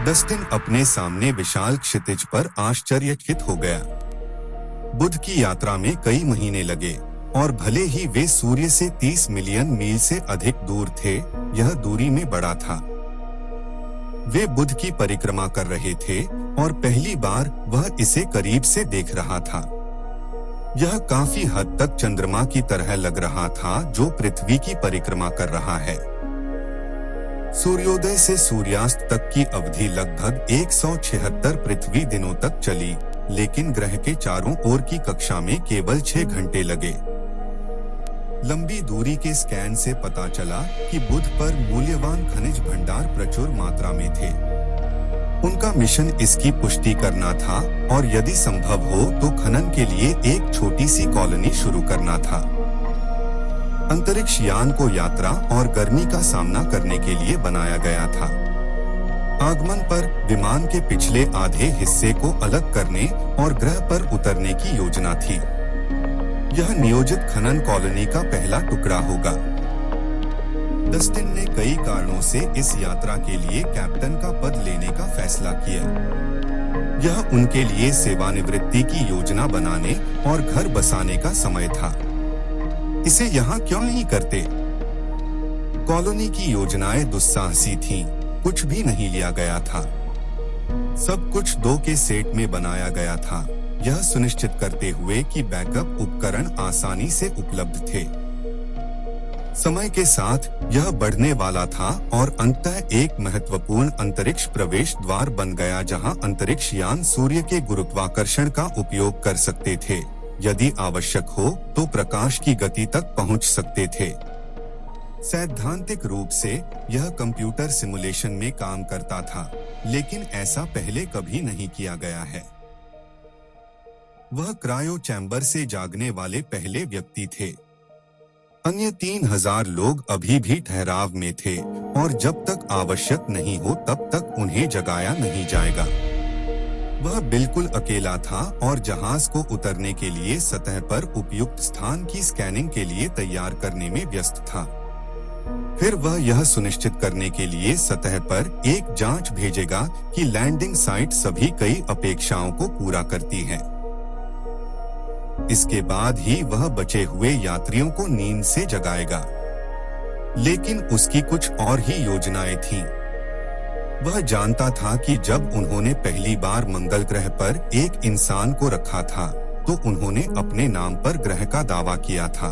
Dustin अपने सामने विशाल क्षितिज पर आश्चर्यचकित हो गया। बुध की यात्रा में कई महीने लगे और भले ही वे सूर्य से 30 मिलियन मील से अधिक दूर थे, यह दूरी में बड़ा था। वे बुध की परिक्रमा कर रहे थे और पहली बार वह इसे करीब से देख रहा था। यह काफी हद तक चंद्रमा की तरह लग रहा था जो पृथ्वी की परिक्रमा कर रहा है। सूर्योदय से सूर्यास्त तक की अवधि लगभग 176 पृथ्वी दिनों तक चली, लेकिन ग्रह के चारों ओर की कक्षा में केवल 6 घंटे लगे। लंबी दूरी के स्कैन से पता चला कि बुध पर मूल्यवान खनिज भंडार प्रचुर मात्रा में थे। उनका मिशन इसकी पुष्टि करना था और यदि संभव हो तो खनन के लिए एक छोटी सी कॉलोनी शुरू करना था। अंतरिक्ष यान को यात्रा और गर्मी का सामना करने के लिए बनाया गया था। आगमन पर विमान के पिछले आधे हिस्से को अलग करने और ग्रह पर उतरने की योजना थी। यह नियोजित खनन कॉलोनी का पहला टुकड़ा होगा। डस्टिन ने कई कारणों से इस यात्रा के लिए कैप्टन का पद लेने का फैसला किया। यह उनके लिए सेवानिवृत्ति की योजना बनाने और घर बसाने का समय था। इसे यहाँ क्यों नहीं करते? कॉलोनी की योजनाएं दुस्साहसी थीं, कुछ भी नहीं लिया गया था। सब कुछ 2 के सेट में बनाया गया था, यह सुनिश्चित करते हुए कि बैकअप उपकरण आसानी से उपलब्ध थे। समय के साथ यह बढ़ने वाला था और अंततः एक महत्वपूर्ण अंतरिक्ष प्रवेश द्वार बन गया जहां अंतरिक्ष यान सूर्य के गुरुत्वाकर्षण का उपयोग कर सकते थे। यदि आवश्यक हो तो प्रकाश की गति तक पहुंच सकते थे। सैद्धांतिक रूप से यह कंप्यूटर सिमुलेशन में काम करता था, लेकिन ऐसा पहले कभी नहीं किया गया है। वह क्रायो चैम्बर से जागने वाले पहले व्यक्ति थे। अन्य 3000 लोग अभी भी ठहराव में थे और जब तक आवश्यक नहीं हो तब तक उन्हें जगाया नहीं जाएगा। वह बिल्कुल अकेला था और जहाज को उतरने के लिए सतह पर उपयुक्त स्थान की स्कैनिंग के लिए तैयार करने में व्यस्त था। फिर वह यह सुनिश्चित करने के लिए सतह पर एक जांच भेजेगा कि लैंडिंग साइट सभी कई अपेक्षाओं को पूरा करती है। इसके बाद ही वह बचे हुए यात्रियों को नींद से जगाएगा। लेकिन उसकी कुछ और ही योजनाएं थीं। वह जानता था कि जब उन्होंने पहली बार मंगल ग्रह पर एक इंसान को रखा था तो उन्होंने अपने नाम पर ग्रह का दावा किया था।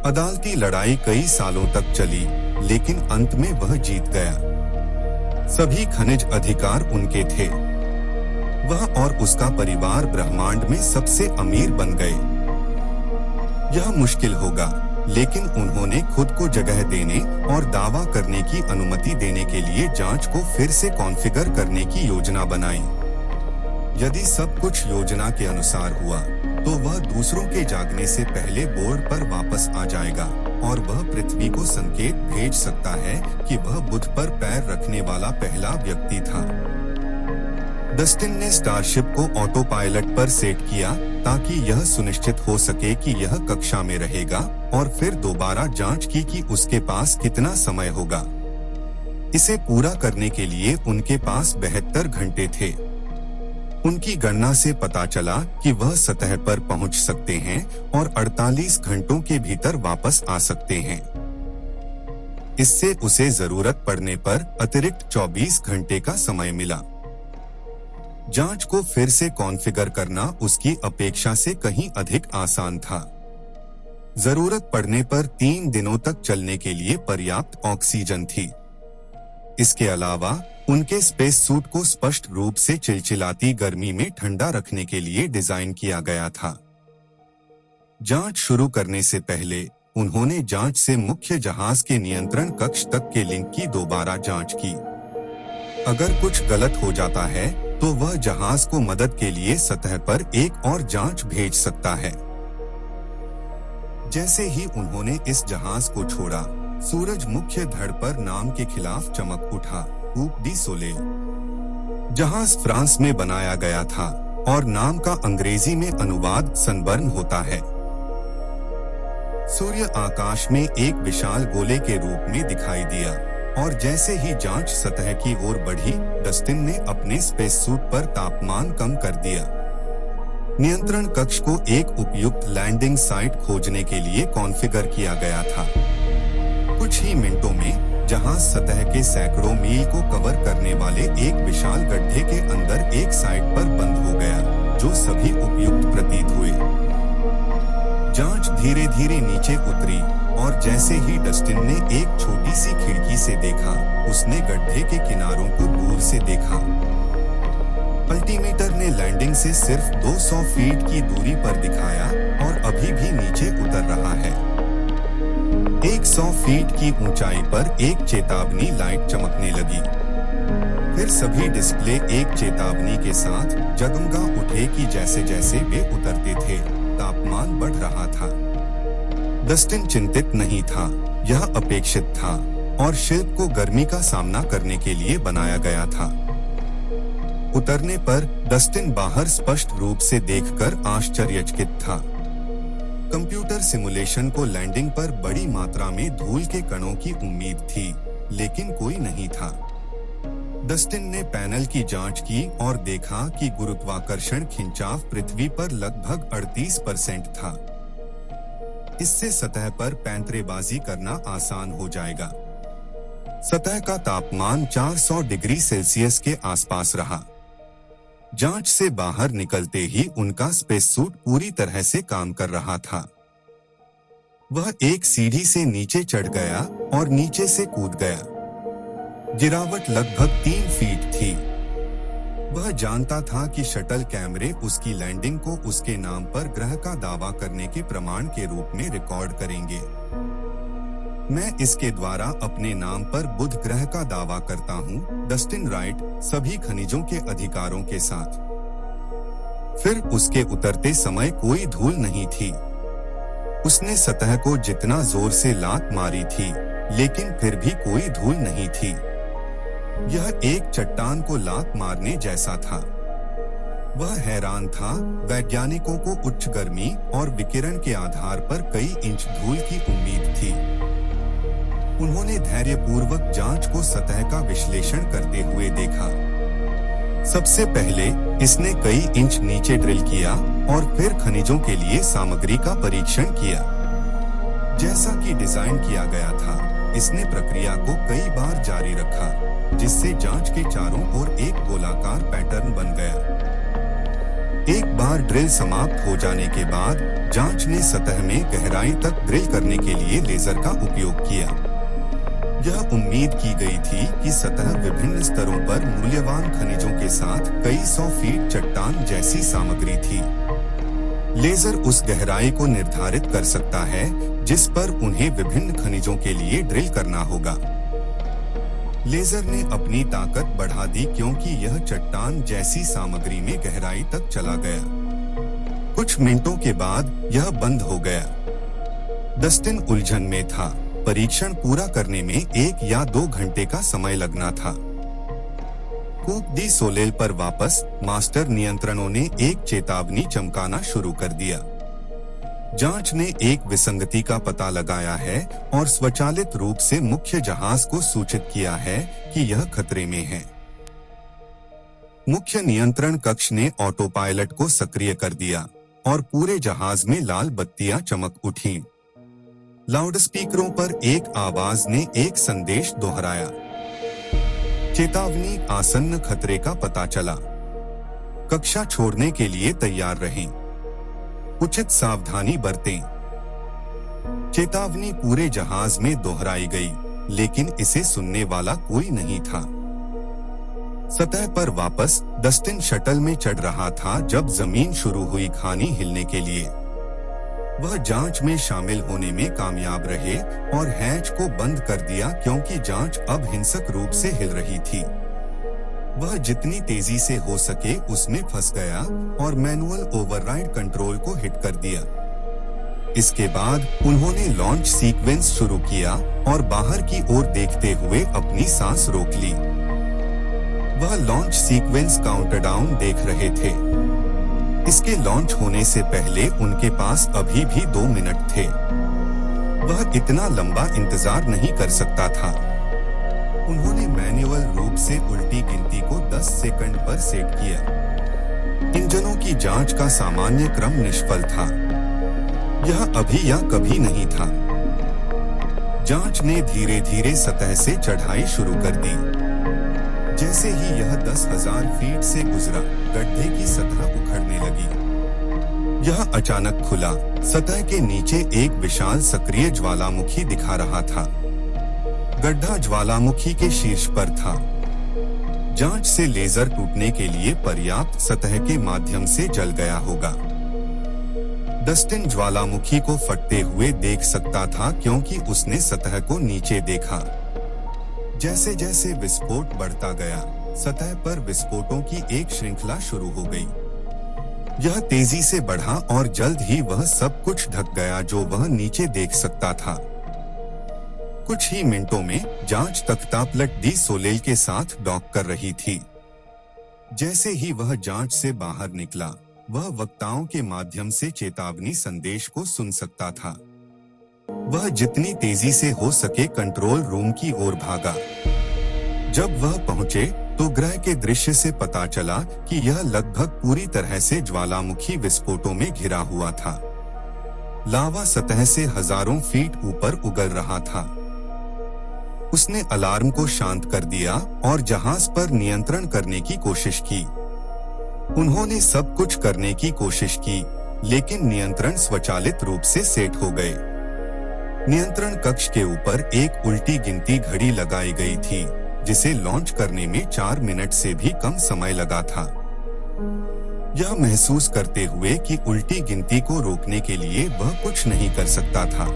अदालती लड़ाई कई सालों तक चली, लेकिन अंत में वह जीत गया। सभी खनिज अधिकार उनके थे। वह और उसका परिवार ब्रह्मांड में सबसे अमीर बन गए। यह मुश्किल होगा, लेकिन उन्होंने खुद को जगह देने और दावा करने की अनुमति देने के लिए जांच को फिर से कॉन्फ़िगर करने की योजना बनाई। यदि सब कुछ योजना के अनुसार हुआ, तो वह दूसरों के जागने से पहले बोर्ड पर वापस आ जाएगा और वह पृथ्वी को संकेत भेज सकता है कि वह बुध पर पैर रखने वाला पहला व्यक्ति था। डस्टिन ने स्टारशिप को ऑटो पायलट पर सेट किया ताकि यह सुनिश्चित हो सके कि यह कक्षा में रहेगा और फिर दोबारा जांच की कि उसके पास कितना समय होगा। इसे पूरा करने के लिए उनके पास 72 घंटे थे। उनकी गणना से पता चला कि वह सतह पर पहुंच सकते हैं और 48 घंटों के भीतर वापस आ सकते हैं। इससे उसे जरूरत पड़ने पर अतिरिक्त 24 घंटे का समय मिला। जांच को फिर से कॉन्फ़िगर करना उसकी अपेक्षा से कहीं अधिक आसान था। जरूरत पड़ने पर 3 दिनों तक चलने के लिए पर्याप्त ऑक्सीजन थी। इसके अलावा उनके स्पेस सूट को स्पष्ट रूप से चिलचिलाती गर्मी में ठंडा रखने के लिए डिजाइन किया गया था। जांच शुरू करने से पहले उन्होंने जांच से मुख्य जहाज के नियंत्रण कक्ष तक के लिंक की दोबारा जांच की। अगर कुछ गलत हो जाता है तो वह जहाज को मदद के लिए सतह पर एक और जांच भेज सकता है। जैसे ही उन्होंने इस जहाज को छोड़ा, सूरज मुख्य धड़ पर नाम के खिलाफ चमक उठा। कूप डी सोलेल जहाज फ्रांस में बनाया गया था और नाम का अंग्रेजी में अनुवाद सनबर्न होता है। सूर्य आकाश में एक विशाल गोले के रूप में दिखाई दिया और जैसे ही जांच सतह की ओर बढ़ी, डस्टिन ने अपने स्पेस सूट पर तापमान कम कर दिया। नियंत्रण कक्ष को एक उपयुक्त लैंडिंग साइट खोजने के लिए कॉन्फ़िगर किया गया था। कुछ ही मिनटों में जहाज सतह के सैकड़ों मील को कवर करने वाले एक विशाल गड्ढे के अंदर एक साइट पर बंद हो गया, जो सभी उपयुक्त प्रतीत हुए। जांच धीरे धीरे नीचे उतरी और जैसे ही डस्टिन ने एक छोटी सी खिड़की से देखा, उसने गड्ढे के किनारों को दूर से देखा। अल्टीमीटर ने लैंडिंग से सिर्फ 200 फीट की दूरी पर दिखाया और अभी भी नीचे उतर रहा है। 100 फीट की ऊंचाई पर एक चेतावनी लाइट चमकने लगी। फिर सभी डिस्प्ले एक चेतावनी के साथ जगमगा उठे कि जैसे जैसे वे उतरते थे, तापमान बढ़ रहा था। डस्टिन चिंतित नहीं था, यह अपेक्षित था और शिल्प को गर्मी का सामना करने के लिए बनाया गया था। उतरने पर डस्टिन बाहर स्पष्ट रूप से देखकर आश्चर्यचकित था। कंप्यूटर सिमुलेशन को लैंडिंग पर बड़ी मात्रा में धूल के कणों की उम्मीद थी, लेकिन कोई नहीं था। डस्टिन ने पैनल की जांच की और देखा कि गुरुत्वाकर्षण खिंचाव पृथ्वी पर लगभग 38% था। इससे सतह पर पैंतरेबाजी करना आसान हो जाएगा। सतह का तापमान 400 डिग्री सेल्सियस के आसपास रहा। जांच से बाहर निकलते ही उनका स्पेस सूट पूरी तरह से काम कर रहा था। वह एक सीढ़ी से नीचे चढ़ गया और नीचे से कूद गया। गिरावट लगभग 3 फीट थी। वह जानता था कि शटल कैमरे उसकी लैंडिंग को उसके नाम पर ग्रह का दावा करने के प्रमाण के रूप में रिकॉर्ड करेंगे। मैं इसके द्वारा अपने नाम पर बुध ग्रह का दावा करता हूँ, डस्टिन राइट, सभी खनिजों के अधिकारों के साथ। फिर उसके उतरते समय कोई धूल नहीं थी। उसने सतह को जितना जोर से लात मारी थी, लेकिन फिर भी कोई धूल नहीं थी। यह एक चट्टान को लात मारने जैसा था। वह हैरान था। वैज्ञानिकों को उच्च गर्मी और विकिरण के आधार पर कई इंच धूल की उम्मीद थी। उन्होंने धैर्यपूर्वक जांच को सतह का विश्लेषण करते हुए देखा। सबसे पहले इसने कई इंच नीचे ड्रिल किया और फिर खनिजों के लिए सामग्री का परीक्षण किया। जैसा कि डिजाइन किया गया था, इसने प्रक्रिया को कई बार जारी रखा, जिससे जांच के चारों ओर एक गोलाकार पैटर्न बन गया। एक बार ड्रिल समाप्त हो जाने के बाद जांच ने सतह में गहराई तक ड्रिल करने के लिए लेजर का उपयोग किया। यह उम्मीद की गई थी कि सतह विभिन्न स्तरों पर मूल्यवान खनिजों के साथ कई 100 फीट चट्टान जैसी सामग्री थी। लेजर उस गहराई को निर्धारित कर सकता है जिस पर उन्हें विभिन्न खनिजों के लिए ड्रिल करना होगा। लेजर ने अपनी ताकत बढ़ा दी क्योंकि यह चट्टान जैसी सामग्री में गहराई तक चला गया। कुछ मिनटों के बाद यह बंद हो गया। डस्टिन उलझन में था। परीक्षण पूरा करने में 1 या 2 घंटे का समय लगना था। कूप दी सोलेल पर वापस मास्टर नियंत्रणों ने एक चेतावनी चमकाना शुरू कर दिया। जांच ने एक विसंगति का पता लगाया है और स्वचालित रूप से मुख्य जहाज को सूचित किया है कि यह खतरे में है। मुख्य नियंत्रण कक्ष ने ऑटो पायलट को सक्रिय कर दिया और पूरे जहाज में लाल बत्तियां चमक उठीं। लाउडस्पीकरों पर एक आवाज ने एक संदेश दोहराया। चेतावनी, आसन्न खतरे का पता चला। कक्षा छोड़ने के लिए तैयार रहें। उचित सावधानी बरतें। चेतावनी पूरे जहाज में दोहराई गई, लेकिन इसे सुनने वाला कोई नहीं था। सतह पर वापस डस्टिन शटल में चढ़ रहा था जब जमीन शुरू हुई खानी हिलने के लिए। वह जांच में शामिल होने में कामयाब रहे और हैच को बंद कर दिया क्योंकि जांच अब हिंसक रूप से हिल रही थी। वह जितनी तेजी से हो सके उसमें फंस गया और मैनुअल ओवरराइड कंट्रोल को हिट कर दिया। इसके बाद उन्होंने लॉन्च सीक्वेंस शुरू किया और बाहर की ओर देखते हुए अपनी सांस रोक ली। वह लॉन्च सीक्वेंस काउंटडाउन देख रहे थे। इसके लॉन्च होने से पहले उनके पास अभी भी 2 मिनट थे। वह इतना लंबा इंतजार नहीं कर सकता था। मैन्युअल रूप से उल्टी गिनती को 10 सेकंड पर सेट किया। इंजनों की जांच का सामान्य क्रम निष्फल था। यह अभी या कभी नहीं था। जांच ने धीरे धीरे सतह से चढ़ाई शुरू कर दी। जैसे ही यह 10,000 फीट से गुजरा, गड्ढे की सतह उखड़ने लगी। यह अचानक खुला। सतह के नीचे एक विशाल सक्रिय ज्वालामुखी दिखा रहा था। गड्ढा ज्वालामुखी के शीर्ष पर था। जांच से लेजर टूटने के लिए पर्याप्त सतह के माध्यम से जल गया होगा। डस्टिन ज्वालामुखी को फटते हुए देख सकता था क्योंकि उसने सतह को नीचे देखा। जैसे जैसे विस्फोट बढ़ता गया, सतह पर विस्फोटों की एक श्रृंखला शुरू हो गई। यह तेजी से बढ़ा और जल्द ही वह सब कुछ ढक गया जो वह नीचे देख सकता था। कुछ ही मिनटों में जांच तख्तापलट डी सोलेल के साथ डॉक कर रही थी। जैसे ही वह जांच से बाहर निकला, वह वक्ताओं के माध्यम से चेतावनी संदेश को सुन सकता था। वह जितनी तेजी से हो सके कंट्रोल रूम की ओर भागा। जब वह पहुंचे तो ग्रह के दृश्य से पता चला कि यह लगभग पूरी तरह से ज्वालामुखी विस्फोटों में घिरा हुआ था। लावा सतह से हजारों फीट ऊपर उगल रहा था। उसने अलार्म को शांत कर दिया और जहाज पर नियंत्रण करने की कोशिश की। उन्होंने सब कुछ करने की कोशिश की, लेकिन नियंत्रण स्वचालित रूप से सेट हो गए। नियंत्रण कक्ष के ऊपर एक उल्टी गिनती घड़ी लगाई गई थी, जिसे लॉन्च करने में 4 मिनट से भी कम समय लगा था। यह महसूस करते हुए कि उल्टी गिनती को रोकने के लिए वह कुछ नहीं कर सकता था,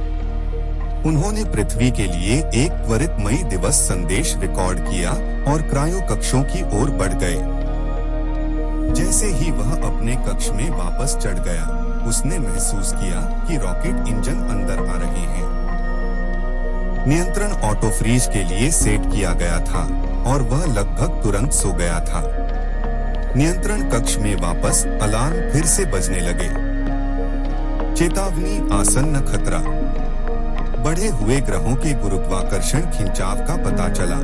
उन्होंने पृथ्वी के लिए एक त्वरित मई दिवस संदेश रिकॉर्ड किया और क्रायो कक्षों की ओर बढ़ गए। जैसे ही वह अपने कक्ष में वापस चढ़ गया, उसने महसूस किया कि रॉकेट इंजन अंदर आ रहे हैं। नियंत्रण ऑटो फ्रीज के लिए सेट किया गया था और वह लगभग तुरंत सो गया था। नियंत्रण कक्ष में वापस अलार्म फिर से बजने लगे। चेतावनी, आसन्न खतरा। बढ़े हुए ग्रहों के गुरुत्वाकर्षण खिंचाव का पता चला।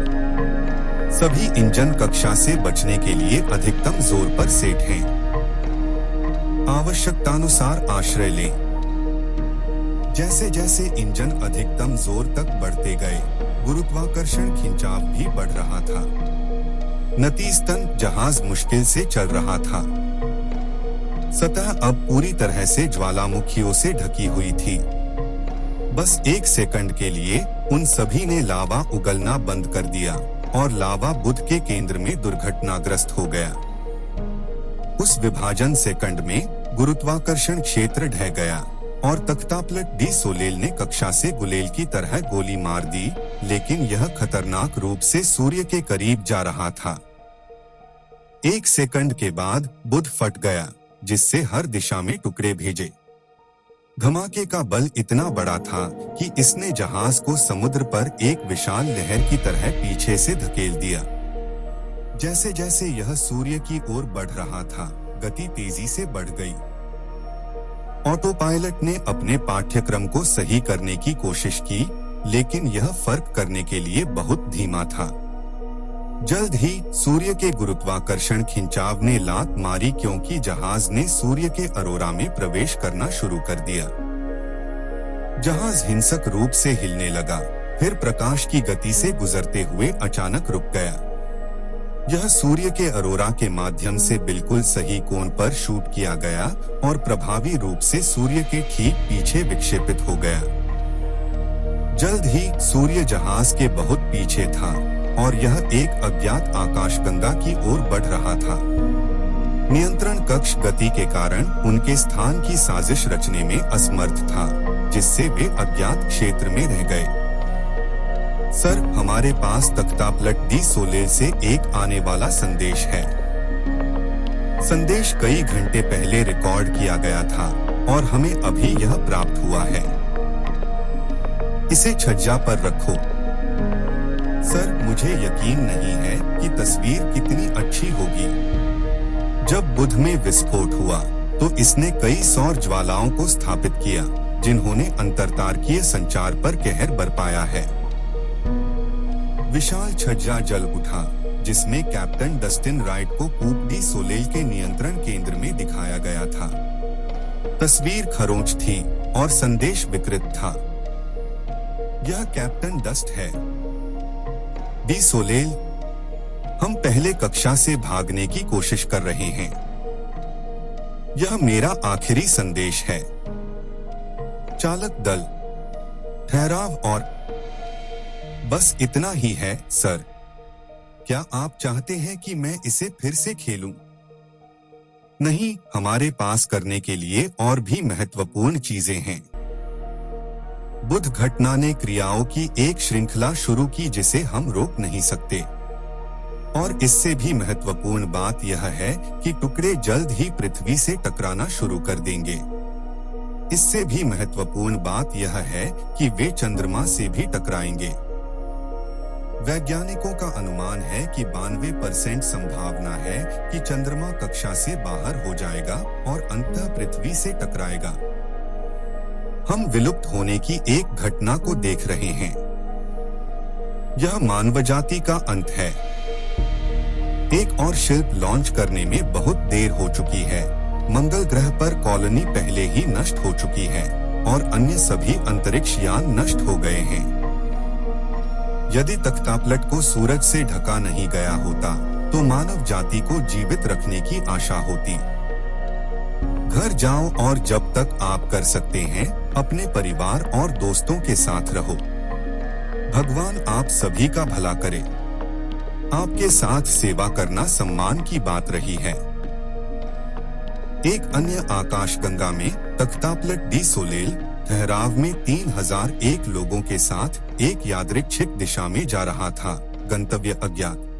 सभी इंजन कक्षा से बचने के लिए अधिकतम जोर पर सेट हैं। आवश्यकतानुसार आश्रय लें। जैसे जैसे इंजन अधिकतम जोर तक बढ़ते गए, गुरुत्वाकर्षण खिंचाव भी बढ़ रहा था। नतीजतन जहाज मुश्किल से चल रहा था। सतह अब पूरी तरह से ज्वालामुखियों से ढकी हुई थी। बस 1 सेकंड के लिए उन सभी ने लावा उगलना बंद कर दिया और लावा बुध के केंद्र में दुर्घटनाग्रस्त हो गया। उस विभाजन सेकंड में गुरुत्वाकर्षण क्षेत्र ढह गया और तख्तापलट डी सोलेल ने कक्षा से गुलेल की तरह गोली मार दी, लेकिन यह खतरनाक रूप से सूर्य के करीब जा रहा था। 1 सेकंड के बाद बुध फट गया, जिससे हर दिशा में टुकड़े भेजे। धमाके का बल इतना बड़ा था कि इसने जहाज को समुद्र पर एक विशाल लहर की तरह पीछे से धकेल दिया। जैसे जैसे यह सूर्य की ओर बढ़ रहा था, गति तेजी से बढ़ गई। ऑटो पायलट ने अपने पाठ्यक्रम को सही करने की कोशिश की, लेकिन यह फर्क करने के लिए बहुत धीमा था। जल्द ही सूर्य के गुरुत्वाकर्षण खिंचाव ने लात मारी क्योंकि जहाज ने सूर्य के अरोरा में प्रवेश करना शुरू कर दिया। जहाज हिंसक रूप से हिलने लगा, फिर प्रकाश की गति से गुजरते हुए अचानक रुक गया। यह सूर्य के अरोरा के माध्यम से बिल्कुल सही कोण पर शूट किया गया और प्रभावी रूप से सूर्य के ठीक पीछे विक्षेपित हो गया। जल्द ही सूर्य जहाज के बहुत पीछे था और यह एक अज्ञात आकाशगंगा की ओर बढ़ रहा था। नियंत्रण कक्ष गति के कारण उनके स्थान की साजिश रचने में असमर्थ था, जिससे वे अज्ञात क्षेत्र में रह गए। सर, हमारे पास तख्तापलट डी सोलेल से एक आने वाला संदेश है। संदेश कई घंटे पहले रिकॉर्ड किया गया था और हमें अभी यह प्राप्त हुआ है। इसे छज्जा पर रखो। सर, मुझे यकीन नहीं है कि तस्वीर कितनी अच्छी होगी। जब बुध में विस्फोट हुआ तो इसने कई सौर ज्वालाओं को स्थापित किया, जिन्होंने अंतरतारकीय संचार पर कहर बरपाया है। विशाल छज्जा जल उठा, जिसमें कैप्टन डस्टिन राइट को कूप डी सोलेल के नियंत्रण केंद्र में दिखाया गया था। तस्वीर खरोंच थी और संदेश विकृत था। यह कैप्टन डस्ट है। डी सोलेल, हम पहले कक्षा से भागने की कोशिश कर रहे हैं। यह मेरा आखिरी संदेश है। चालक दल, ठहराव और बस इतना ही है, सर। क्या आप चाहते हैं कि मैं इसे फिर से खेलूं? नहीं, हमारे पास करने के लिए और भी महत्वपूर्ण चीजें हैं। बुध घटना ने क्रियाओं की एक श्रृंखला शुरू की जिसे हम रोक नहीं सकते। और इससे भी महत्वपूर्ण बात यह है कि टुकड़े जल्द ही पृथ्वी से टकराना शुरू कर देंगे। इससे भी महत्वपूर्ण बात यह है कि वे चंद्रमा से भी टकराएंगे। वैज्ञानिकों का अनुमान है कि 92% संभावना है कि चंद्रमा कक्षा से बाहर हो जाएगा और अंततः पृथ्वी से टकराएगा। हम विलुप्त होने की एक घटना को देख रहे हैं। यह मानवजाति का अंत है। एक और शिल्प लॉन्च करने में बहुत देर हो चुकी है। मंगल ग्रह पर कॉलोनी पहले ही नष्ट हो चुकी है और अन्य सभी अंतरिक्ष यान नष्ट हो गए हैं। यदि तख्तापलट को सूरज से ढका नहीं गया होता तो मानव जाति को जीवित रखने की आशा होती। घर जाओ और जब तक आप कर सकते हैं अपने परिवार और दोस्तों के साथ रहो। भगवान आप सभी का भला करे। आपके साथ सेवा करना सम्मान की बात रही है। एक अन्य आकाशगंगा में तख्तापलट डी सोलेल ठहराव में 3001 लोगों के साथ एक यादृच्छिक दिशा में जा रहा था। गंतव्य अज्ञात।